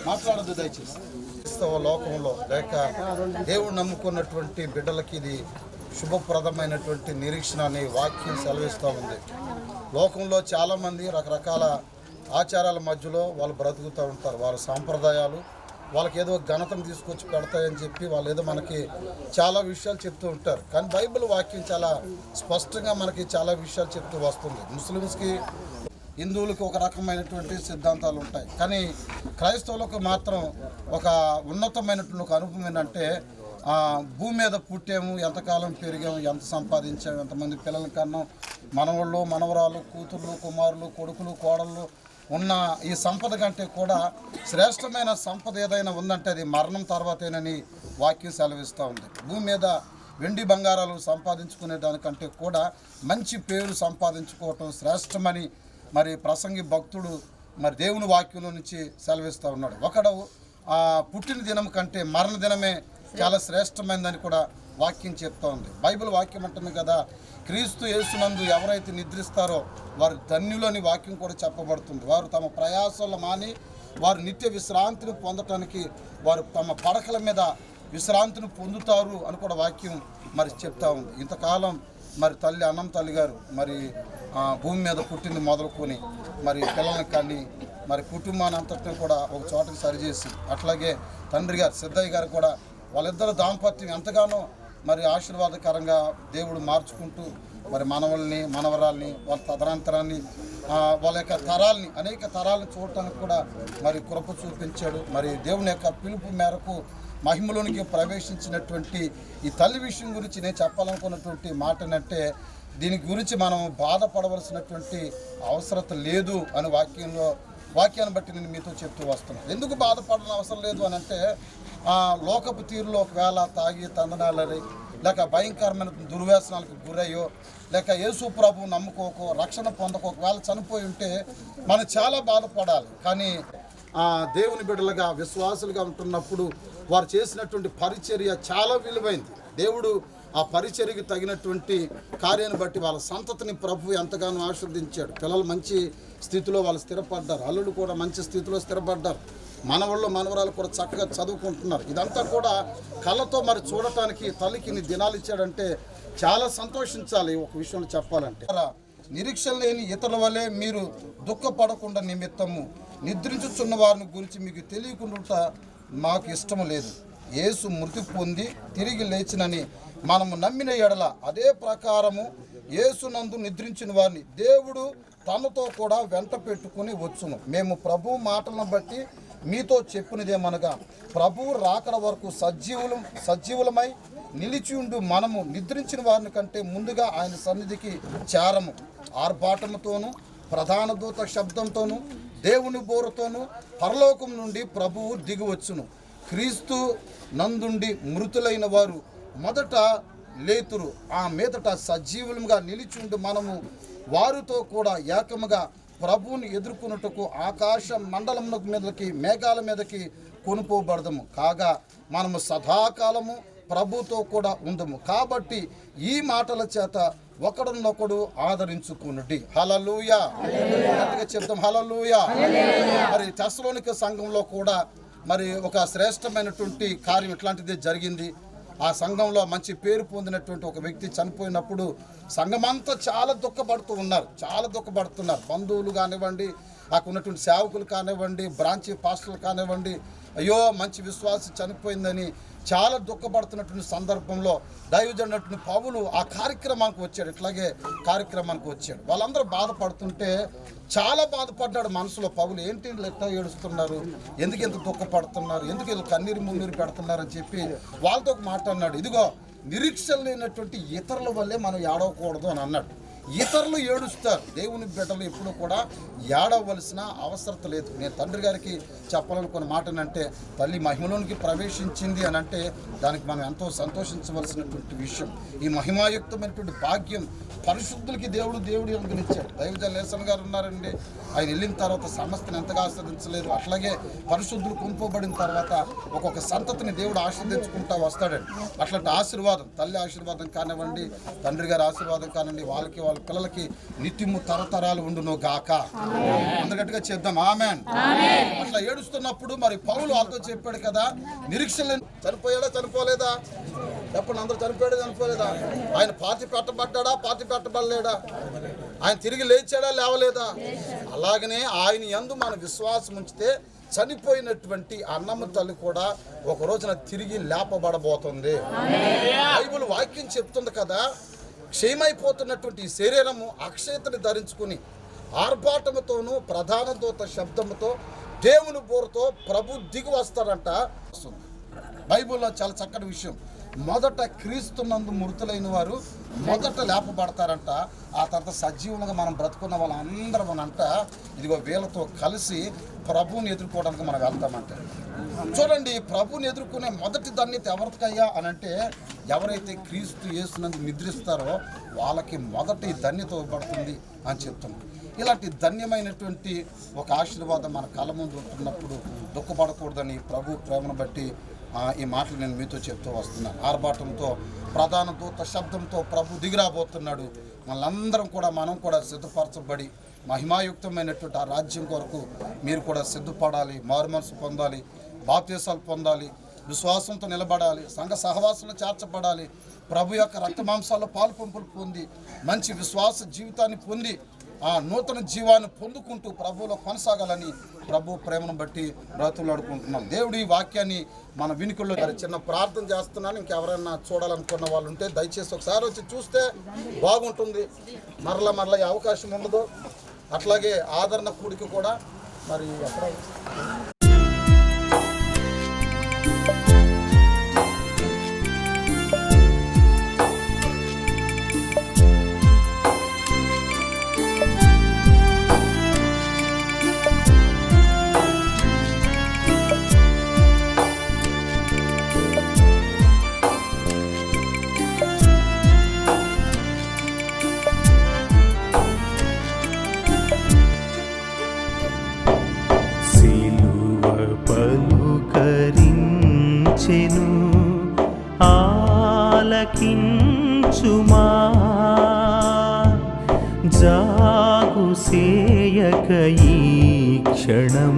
మాట్లాడదు దయచేసి. క్రైస్తవ లోకంలో లేక దేవుడు నమ్ముకున్నటువంటి బిడ్డలకి ఇది శుభప్రదమైనటువంటి నిరీక్షణ అనే వాక్యం సెలవిస్తూ ఉంది. లోకంలో చాలామంది రకరకాల ఆచారాల మధ్యలో వాళ్ళు బ్రతుకుతూ ఉంటారు. వాళ్ళ సాంప్రదాయాలు వాళ్ళకి ఏదో ఘనతను తీసుకొచ్చి పెడతాయని చెప్పి వాళ్ళు ఏదో మనకి చాలా విషయాలు చెప్తూ ఉంటారు. కానీ బైబిల్ వాక్యం చాలా స్పష్టంగా మనకి చాలా విషయాలు చెప్తూ వస్తుంది. ముస్లిమ్స్కి, హిందువులకు ఒక రకమైనటువంటి సిద్ధాంతాలు ఉంటాయి. కానీ క్రైస్తవులకు మాత్రం ఒక ఉన్నతమైనటువంటి ఒక అనుభవం ఏంటంటే భూమి మీద పుట్టాము, ఎంతకాలం పెరిగాము, ఎంత సంపాదించాము, ఎంతమంది పిల్లల కన్నా, మనవాళ్ళు, మనవరాలు, కూతుర్లు, కుమారులు, కొడుకులు, కోడళ్ళు ఉన్న ఈ సంపద కంటే కూడా శ్రేష్టమైన సంపద ఏదైనా ఉందంటే అది మరణం తర్వాతేనని వాక్యం సెలవిస్తూ ఉంది. భూమి మీద వెండి బంగారాలు సంపాదించుకునే దానికంటే కూడా మంచి పేరు సంపాదించుకోవటం శ్రేష్టమని మరి ప్రసంగి భక్తుడు మరి దేవుని వాక్యంలో నుంచి సెలవిస్తూ ఉన్నాడు. ఒకడు పుట్టిన దినం కంటే మరణ దినమే చాలా శ్రేష్టమైనదని కూడా వాక్యం చెప్తూ ఉంది. బైబిల్ వాక్యం అంటుంది కదా, క్రీస్తు యేసునందు ఎవరైతే నిద్రిస్తారో వారు ధన్యులని వాక్యం కూడా చెప్పబడుతుంది. వారు తమ ప్రయాసాలు మాని వారు నిత్య విశ్రాంతిని పొందటానికి వారు తమ పడకల మీద విశ్రాంతిని పొందుతారు అని కూడా వాక్యం మరి చెప్తా ఉంది. ఇంతకాలం మరి తల్లి అన్నం తల్లి గారు మరి భూమి మీద పుట్టింది మొదలుకొని మరి పిల్లల్ని కానీ మరి కుటుంబాన్ని అంతటిని కూడా ఒక చోటకి సరిచేసి, అట్లాగే తండ్రి గారు సిద్ధయ్య గారు కూడా వాళ్ళిద్దరు దాంపత్యం ఎంతగానో మరి ఆశీర్వాదకరంగా దేవుడు మార్చుకుంటూ మరి మనవల్ని మనవరాల్ని వాళ్ళ తదనంతరాన్ని వాళ్ళ యొక్క తరాల్ని అనేక తరాలను చూడటానికి కూడా మరి కృప చూపించాడు. మరి దేవుని యొక్క పిలుపు మేరకు మహిమలోనికి ప్రవేశించినటువంటి ఈ తల్లి విషయం గురించి నేను చెప్పాలనుకున్నటువంటి మాట ఏంటంటే, దీని గురించి మనం బాధపడవలసినటువంటి అవసరం లేదు అని వాక్యాన్ని బట్టి నేను మీతో చెప్తూ వస్తున్నాను. ఎందుకు బాధపడాల్సిన అవసరం లేదు అని అంటే, లోకపు తీరులో ఒకవేళ తాగి తందనాలని లేక భయంకరమైన దుర్వ్యసనాలకు గురయ్యో లేక యేసు ప్రభువు నమ్ముకోకో రక్షణ పొందకో ఒకవేళ చనిపోయి ఉంటే మనం చాలా బాధపడాలి. కానీ దేవుని బిడ్డలుగా విశ్వాసులుగా ఉంటున్నప్పుడు వారు చేసినటువంటి పరిచర్య చాలా విలువైంది. దేవుడు ఆ పరిచర్యకు తగినటువంటి కార్యాన్ని బట్టి వాళ్ళ సంతతిని ప్రభు ఎంతగానో ఆశీర్వదించాడు. పిల్లలు మంచి స్థితిలో వాళ్ళు స్థిరపడ్డారు, అల్లుడు కూడా మంచి స్థితిలో స్థిరపడ్డారు, మనవాళ్ళు మనవరాలు కూడా చక్కగా చదువుకుంటున్నారు. ఇదంతా కూడా కళ్ళతో మరి చూడటానికి తల్లికి ఇన్ని దినాలు ఇచ్చాడంటే చాలా సంతోషించాలి. ఒక విషయంలో చెప్పాలంటే, నిరీక్షణ లేని ఇతరుల వల్లే మీరు దుఃఖపడకుండా నిమిత్తము నిద్రించుచున్న వారిని గురించి మీకు తెలియకుండా మాకు ఇష్టం లేదు. యేసు మృతి పొంది తిరిగి లేచినని మనము నమ్మిన ఎడల అదే ప్రకారము యేసునందు నిద్రించిన వారిని దేవుడు తనతో కూడా వెంట పెట్టుకుని వచ్చును. మేము ప్రభు మాటలను బట్టి మీతో చెప్పినదేమనగా, ప్రభువు రాకడ వరకు సజీవులమై నిలిచి ఉండు మనము నిద్రించిన వారిని కంటే ముందుగా ఆయన సన్నిధికి చేరము. ఆర్భాటముతోనూ ప్రధాన దూత శబ్దంతోనూ దేవుని బోరుతోనూ పరలోకం నుండి ప్రభువు దిగివచ్చును. క్రీస్తు నందుండి మృతులైన వారు మొదట లేతురు, ఆ మీదట సజీవులుగా నిలిచి ఉండి మనము వారితో కూడా ఏకముగా ప్రభువుని ఎదుర్కొనుటకు ఆకాశ మండలం మీదకి మేఘాల మీదకి కొనుపోబడదము. కాగా మనము సదాకాలము ప్రభుతో కూడా ఉందము. కాబట్టి ఈ మాటల చేత ఒకడునొకడు ఆదరించుకునుడి. హల్లెలూయా, గట్టిగా చెప్తాం హల్లెలూయా. మరి తెస్సలోనిక సంఘంలో కూడా మరి ఒక శ్రేష్టమైనటువంటి కార్యం ఇట్లాంటిది జరిగింది. ఆ సంఘంలో మంచి పేరు పొందినటువంటి ఒక వ్యక్తి చనిపోయినప్పుడు సంఘమంతా చాలా దుఃఖపడుతున్నారు. బంధువులు కానివ్వండి, అక్కడ ఉన్నటువంటి సేవకులు కానివ్వండి, బ్రాంచి పాస్టర్లు కానివ్వండి, అయ్యో మంచి విశ్వాసి చనిపోయిందని చాలా దుఃఖపడుతున్నటువంటి సందర్భంలో దైవజనుడు పౌలు ఆ కార్యక్రమానికి వచ్చాడు. ఇట్లాగే కార్యక్రమానికి వచ్చాడు. వాళ్ళందరూ బాధపడుతుంటే చాలా బాధపడ్డాడు మనసులో. పౌలు ఏంటి ఎట్లా ఏడుస్తున్నారు, ఎందుకు ఇంత దుఃఖపడుతున్నారు, ఎందుకు ఇది కన్నీరు మున్నీరు పెడుతున్నారు అని చెప్పి వాళ్ళతో ఒక మాట అన్నాడు. ఇదిగో నిరీక్షణ లేనటువంటి ఇతరుల వల్లే మనం ఏడవకూడదు అని అన్నాడు. ఇతరులు ఏడుస్తారు, దేవుని బిడ్డలు ఎప్పుడు కూడా ఏడవలసిన అవసరం లేదు. నేను తండ్రి గారికి చెప్పాలనుకున్న మాట అంటే, తల్లి మహిమలోనికి ప్రవేశించింది అని అంటే దానికి మనం ఎంతో సంతోషించవలసినటువంటి విషయం. ఈ మహిమాయుక్తమైనటువంటి భాగ్యం పరిశుద్ధులకి దేవుడు అనుగ్రహించాడు. దైవజన లేసన్ గారు ఉన్నారండి, ఆయన వెళ్ళిన తర్వాత సమస్తని ఎంతగా ఆస్వాదించలేదు. అట్లాగే పరిశుద్ధులు కొనుకోబడిన తర్వాత ఒక్కొక్క సంతతిని దేవుడు ఆస్వాదించుకుంటా వస్తాడండి. అట్లాంటి ఆశీర్వాదం, తల్లి ఆశీర్వాదం కానివ్వండి, తండ్రి గారి ఆశీర్వాదం కానివ్వండి, వాళ్ళకి వాళ్ళ పిల్లలకి నిత్యము తరతరాలు ఉండును గాక. అందుకట్టుగా చెప్దాం ఆమేన్. అట్లా ఏడుస్తున్నప్పుడు మరి పౌలు వాళ్ళతో చెప్పాడు కదా, నిరీక్షణ చనిపోయాడా చనిపోలేదా చెప్పండి, అందరూ చనిపోలేదా, ఆయన పాతి పెట్టబడ్డా, ఆయన తిరిగి లేచాడా లేవలేదా, అలాగనే ఆయన యందు మన విశ్వాసం ఉంచితే చనిపోయినటువంటి అన్నమ్మ తల్లి కూడా ఒక రోజున తిరిగి లేపబడబోతుంది. బైబిల్ వాక్యం చెప్తుంది కదా, క్షయమైపోతున్నటువంటి ఈ శరీరము అక్షయతని ధరించుకుని ఆర్భాటముతోనూ ప్రధాన దూత శబ్దముతో దేవుని బోరుతో ప్రభు దిగి వస్తాడంట. బైబిల్లో చాలా చక్కటి విషయం. మొదట క్రీస్తునందు మృతులైన వారు మొదట లేపబడతారంట. ఆ తర్వాత సజీవులుగా మనం బ్రతుకున్న వాళ్ళందరం అంట ఇదిగో వీళ్ళతో కలిసి ప్రభువుని ఎదుర్కోవడానికి మనం వెళ్తామంట. చూడండి, ప్రభువుని ఎదుర్కొనే మొదటి ధన్యత ఎవరికయ్యా అని అంటే, ఎవరైతే క్రీస్తు యేసునందు నిద్రిస్తారో వాళ్ళకి మొదటి ధన్యత ఇవ్వబడుతుంది అని చెప్తున్నాం. ఇలాంటి ధన్యమైనటువంటి ఒక ఆశీర్వాదం మన కళ్ళ ముందు ఉంటున్నప్పుడు దుఃఖపడకూడదని ప్రభు ప్రేమను బట్టి ఈ మాటలు నేను మీతో చెప్తూ వస్తున్నాను. ఆర్భాటంతో ప్రధాన దూత శబ్దంతో ప్రభు దిగిరాబోతున్నాడు. మనం కూడా సిద్ధపరచబడి మహిమాయుక్తమైనటువంటి ఆ రాజ్యం కొరకు మీరు కూడా సిద్ధపడాలి, మారుమనసు పొందాలి, బాప్తీసాలు పొందాలి, విశ్వాసంతో నిలబడాలి, సంఘ సహవాసంలో చేర్చబడాలి, ప్రభు యొక్క రక్త మాంసాల్లో పాలు పంపులు పొంది మంచి విశ్వాస జీవితాన్ని పొంది ఆ నూతన జీవాన్ని పొందుకుంటూ ప్రభువులో కొనసాగాలని ప్రభు ప్రేమను బట్టి బ్రతులాడుకుంటున్నాం. దేవుడి వాక్యాన్ని మన వినికుల్లో చిన్న ప్రార్థన చేస్తున్నాను. ఇంకెవరైనా చూడాలనుకున్న వాళ్ళు ఉంటే దయచేసి ఒకసారి వచ్చి చూస్తే బాగుంటుంది. మరలా ఈ అవకాశం ఉండదు. అట్లాగే ఆదరణ కూడికి కూడా మరి ఎక్కడ ఆలకించుమా జాగు సేయక ఈ క్షణం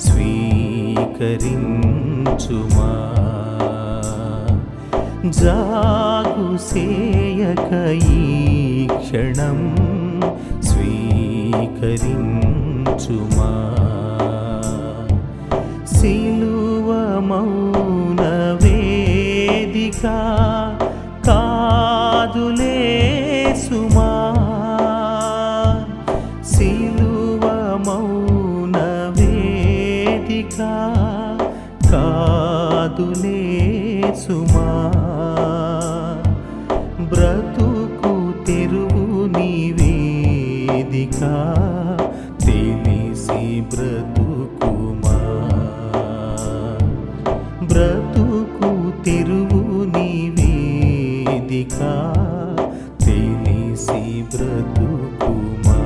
స్వీకరించుమా జాగు సేయక ఈ క్షణం స్వీకరించుమా సిలువ మౌన వేదిక కాదులే సుమా సిలువ మౌన వేదిక కాదులే సుమా బ్రతుకు తెరువు నీ వేదిక తెలిసి బ్రతుకుమా బ్రతుకు తెరువు నీ వేదిక తెలిసి బ్రతుకుమా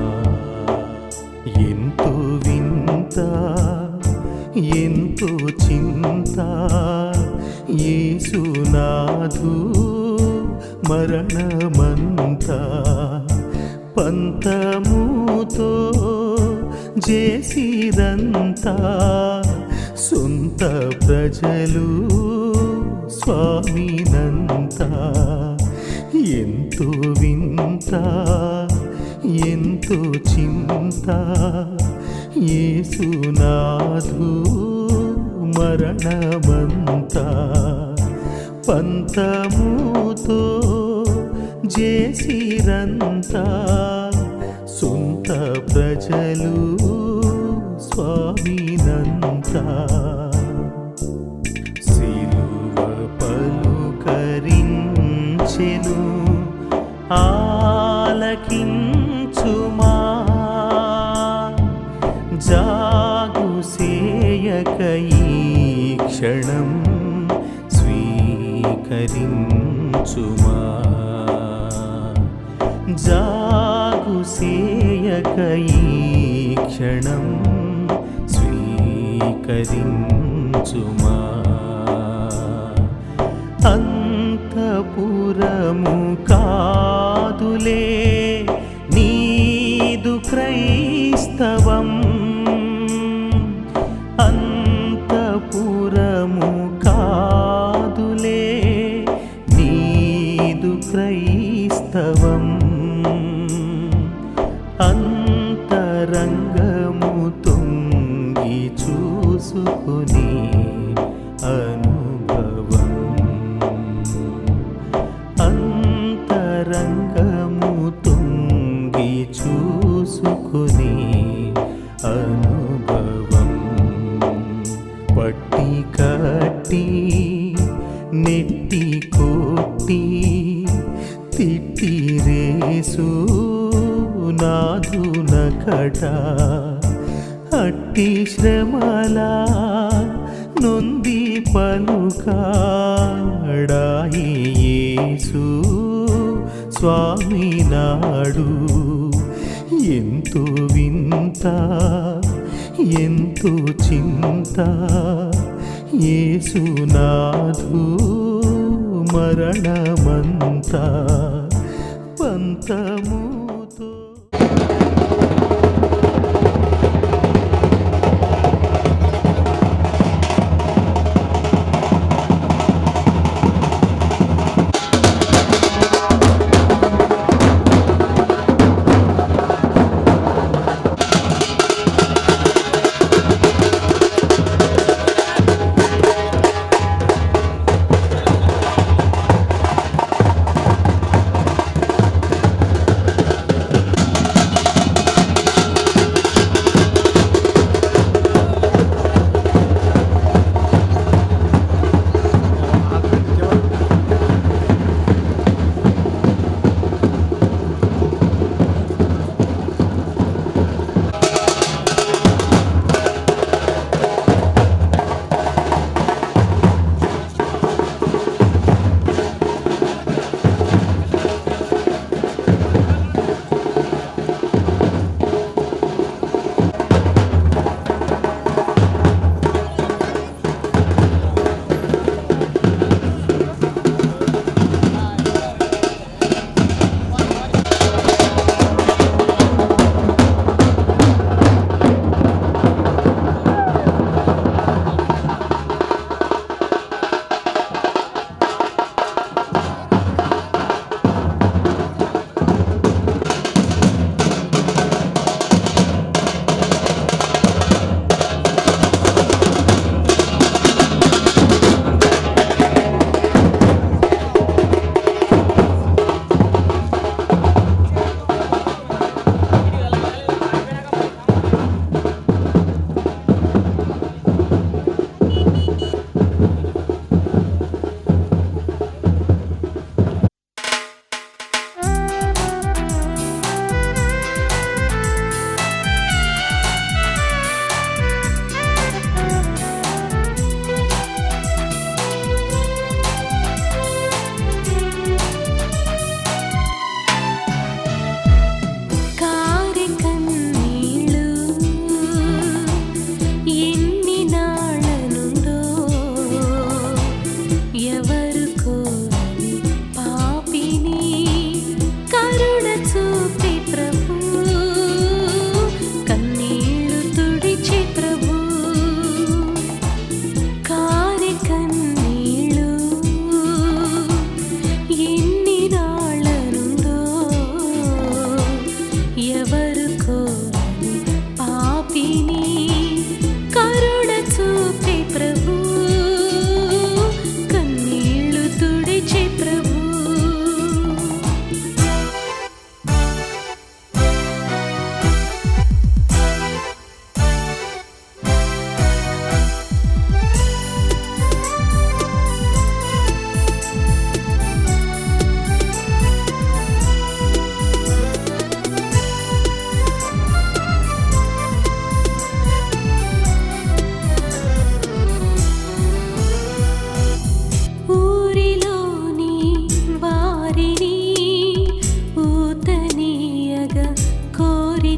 ఎంతో వింత ఎంతో చింత యేసునాథు మరణమంతా పంతముతో చేసిరంతా సొంత ప్రజలు స్వామినంతా ఎంతో వింత ఎంతో చింత యేసునాథు మరణమంతా పంతముతో చేసిరంతా సొంత ప్రజలు స్వామినంతా సిలువ పలుకరించెను ఆలకించుమా జాగు సేయక ఈ క్షణం స్వీకరించుమా జాగు సేయక ఈ క్షణం స్వీకరించుమా అంతఃపురము కాదులే నీదు క్రైస్తవం అంతఃపురము కాదులే నీదు క్రైస్తవం అంతరంగము తొంగి చూసుకుని అనుభవం అంతరంగము తొంగి చూసుకుని అనుభవం పట్టి కట్టి నెట్టి కొట్టి తిట్టిరేసు నాదునకట అట్టి శ్రమలా నొంది పలుకాడాయి యేసు స్వామి నాడు ఎంతో వింత ఎంతో చింత యేసునాథు మరణమంతా పంతముతో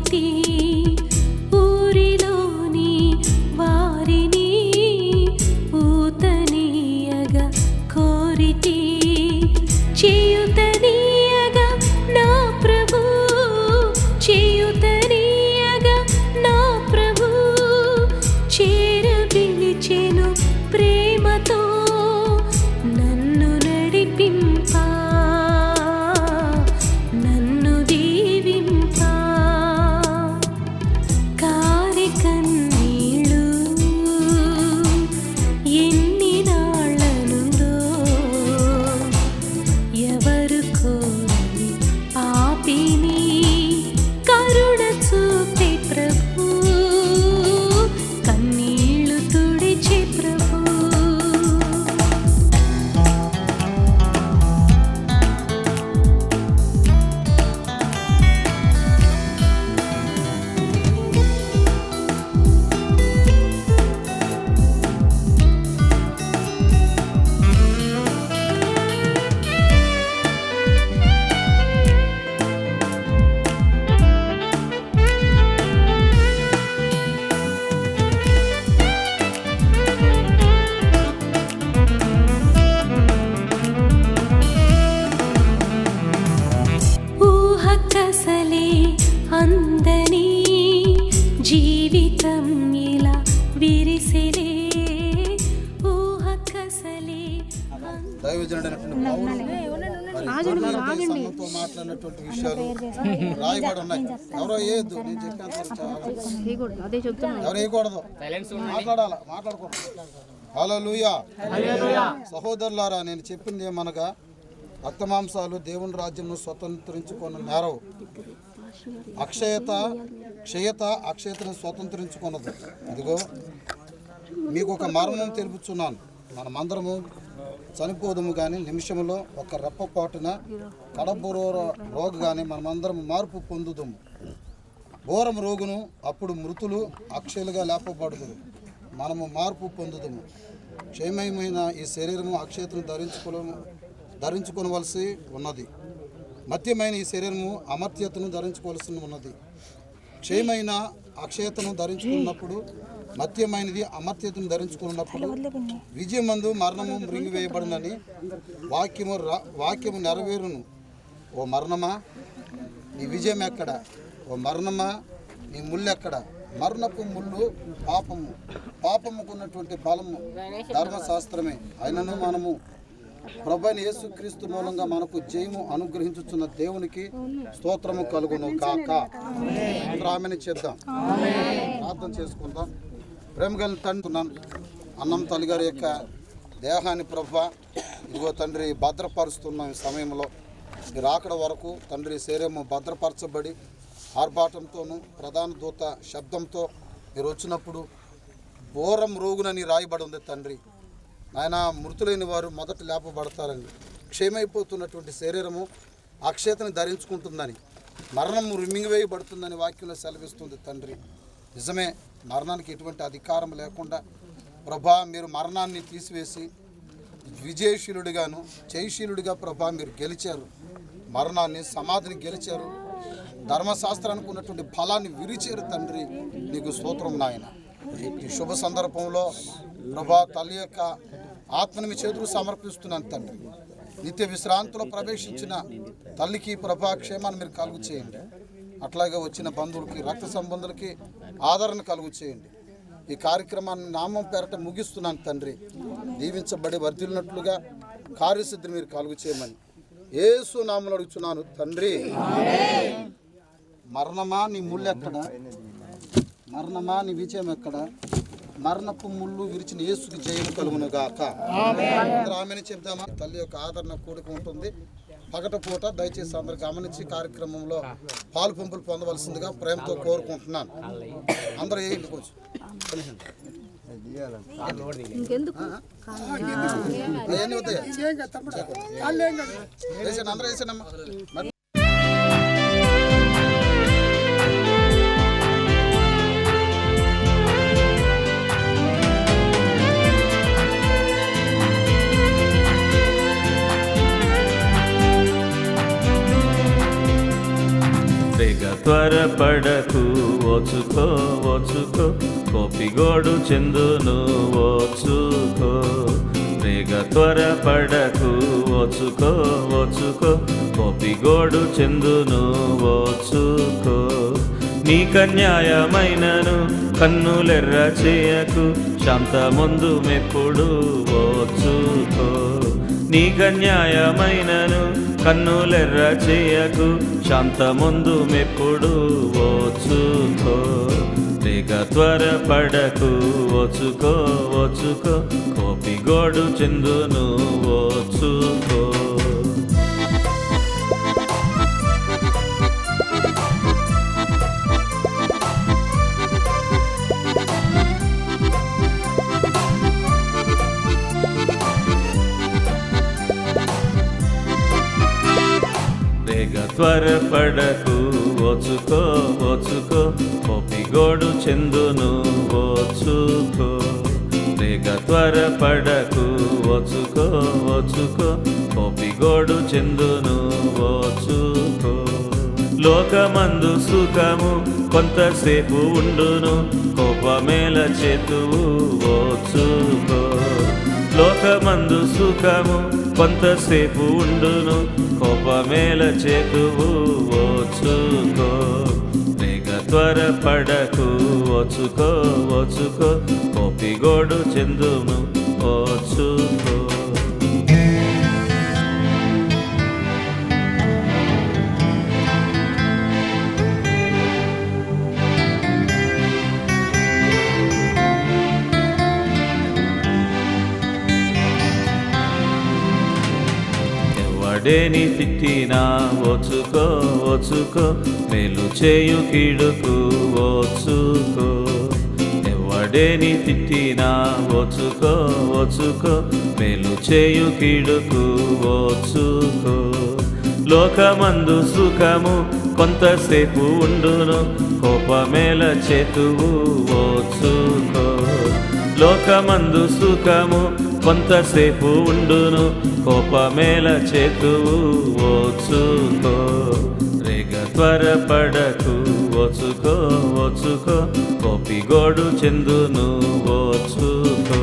కోరితి ఊరిలోని వారిని ఊతనీయగా కోరితి చేయుతనీయగా నా ప్రభు చేయుతనీయగా నా ప్రభు చేర పిలిచెను ప్రేమతో నన్ను నడిపింపా నన్ను దీవింపా కారి కన్నీళ్ళు ఎన్ని నాళ్ళ నుండో ఎవరు కోరి పాపిని కరుణ చూపే ప్రభు కన్నీళ్ళు తుడిచే ప్రభు ఊహకసలే అందని జీవితం ఇలా విరిసిలే ఊహకసలే దైవజనుడైనటువంటి పౌలు మరి కొరింథీ సంఘంతో మాట్లాడినటువంటి విషయాలు రాయబడి ఉన్నాయి. ఎవరో వేయద్దు, నేను చెప్పాను ఎవరు వేయకూడదు, మాట్లాడకూడదు. హల్లెలూయా. సహోదరులారా, నేను చెప్పింది ఏమనగా రక్తమాంసాలు దేవుని రాజ్యంను స్వతంత్రించుకున్న నేరవు. క్షయత అక్షయతను స్వతంత్రించుకున్నది. ఇదిగో మీకు ఒక మరణం తెలుపుచున్నాను, మనమందరము చనిపోదుము కానీ నిమిషంలో ఒక రెప్పపాటున కడబోర రోగు కానీ మనమందరం మార్పు పొందుదుము. ఘోరం రోగును అప్పుడు మృతులు అక్షయులుగా లేపబడుదురు, మనము మార్పు పొందుదుము. క్షేమమైన ఈ శరీరము అక్షయతను ధరించుకొనవలసి ఉన్నది. మత్యమైన ఈ శరీరము అమర్త్యతను ధరించుకోవాల్సి ఉన్నది. క్షయమైన అక్షయతను ధరించుకున్నప్పుడు మత్యమైనది అమర్త్యతను ధరించుకున్నప్పుడు విజయమందు మరణము మృంగివేయబడినని వాక్యము నెరవేరును. ఓ మరణమా నీ విజయం ఎక్కడ? ఓ మరణమా నీ ముళ్ళు ఎక్కడ? మరణపు ముళ్ళు పాపముకున్నటువంటి బలము ధర్మశాస్త్రమే. అయినను మనము ప్రభువైన యేసుక్రీస్తు మూలంగా మనకు జయము అనుగ్రహించుచున్న దేవునికి స్తోత్రము కలుగును కాక. ఆమెను చేద్దాం, ప్రార్థన చేసుకుందాం. ప్రేమ కలిగిన తండ్రి, అన్నం తల్లి గారి యొక్క దేహాన్ని ప్రభువా ఇదిగో తండ్రి భద్రపరుస్తున్న ఈ సమయంలో మీరు రాకడ వరకు తండ్రి శరీరము భద్రపరచబడి ఆర్భాటంతోనూ ప్రధాన దూత శబ్దంతో మీరు వచ్చినప్పుడు ఘోరం రోగునని రాయబడి ఉంది తండ్రి. ఆయన మృతులైన వారు మొదట లేపబడతారని, క్షేమైపోతున్నటువంటి శరీరము అక్షయతను ధరించుకుంటుందని, మరణము రిమింగివేయబడుతుందని వాక్యంలో సెలవిస్తుంది తండ్రి. నిజమే, మరణానికి ఎటువంటి అధికారం లేకుండా ప్రభా మీరు మరణాన్ని తీసివేసి విజయశీలుడిగాను జయశీలుడిగా ప్రభా మీరు గెలిచారు. మరణాన్ని సమాధిని గెలిచారు. ధర్మశాస్త్రానికి ఉన్నటువంటి బలాన్ని విరిచారు తండ్రి. నీకు స్తోత్రం నాయన. ఈ శుభ సందర్భంలో ప్రభా తల్లి యొక్క ఆత్మని మీ చేతులు సమర్పిస్తున్నాను తండ్రి. నిత్య విశ్రాంతిలో ప్రవేశించిన తల్లికి ప్రభా క్షేమాన్ని మీరు కలుగు చేయండి. అట్లాగే వచ్చిన బంధువులకి రక్త సంబంధులకి ఆదరణ కలుగు చేయండి. ఈ కార్యక్రమాన్ని నామం పేరట ముగిస్తున్నాను తండ్రి. దీవించబడి వర్ధిల్లినట్లుగా కార్యసిద్ధిని మీరు కలుగు చేయమని యేసు నామములో అడుగుచున్నాను తండ్రి. మరణమా నీ ముళ్ళు ఎక్కడ? మరణమా నీ విజయం ఎక్కడ? మరణపు ముళ్ళు విరిచిన యేసుకి జయము కలుగును గాక. ఆమెను చెప్తామా? తల్లి యొక్క ఆదరణ కూడిక ఉంటుంది. పగటపూట దయచేసి అందరు గమనించి కార్యక్రమంలో పాలు పంపులు పొందవలసిందిగా ప్రేమతో కోరుకుంటున్నాను. అందరూ ఏ ఇంటికి వచ్చి అందరూ వేసానమ్మా. Vega త్వరపడకు ఓచుకో ఓచుకో కోపిగోడు చెందును ఓచుకో రేగ త్వరపడకు ఓచుకో ఓచుకో కోపిగోడు చెందును ఓచుకో నీకన్యాయమైనను కన్నులెర్ర చేయకు శాంతమందు మెప్పుడు ఓచుకో నీకన్యాయమైనను కన్నులెర్ర చేయకు శాంతమందు మెప్పుడు ఓచుకో రేగ త్వరపడకు ఓచుకో ఓచుకో కోపిగోడు చెందును ఓచుకో త్వరపడకు ఓచుకో ఓచుకో కోపిగోడు చెందును ఓచుకో రేగ త్వరపడకు ఓచుకో ఓచుకో కోపిగోడు చెందును ఓచుకో లోకమందు సుఖము కొంతసేపు ఉండును కోపమేల చేతువు ఓచుకో లోకమందు సుఖము కొంతసేపు ఉండును కోపమేల చేతువు ఓచుకో రేగ త్వరపడకు ఓచుకో ఓచుకో కోపిగోడు చెందును ఓచుకో ఎవడేని తిట్టినా ఓచుకో ఓచుకో మేలు చేయు కీడుకు ఓచుకో ఎవడేని తిట్టినా ఓచుకో ఓచుకో మేలు చేయు కీడుకు ఓచుకో లోకమందు సుఖము కొంతసేపు ఉండును కోపమేల చేతువు ఓచుకో లోకమందు సుఖము కొంతసేపు ఉండును కోపమేల చేతువు ఓచుకో రేగ త్వరపడకు ఓచుకో ఓచుకో కోపిగోడు చెందును ఓచుకో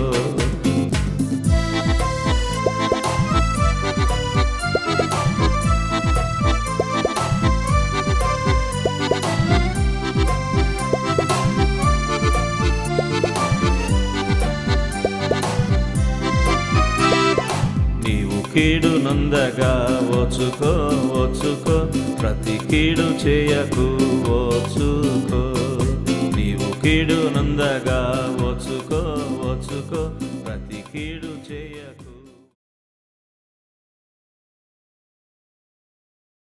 కీడు నొందగా ఓచుకో ఓచుకో ప్రతి కీడు చేయకు ఓచుకో నీవు కీడు నొందగా ఓచుకో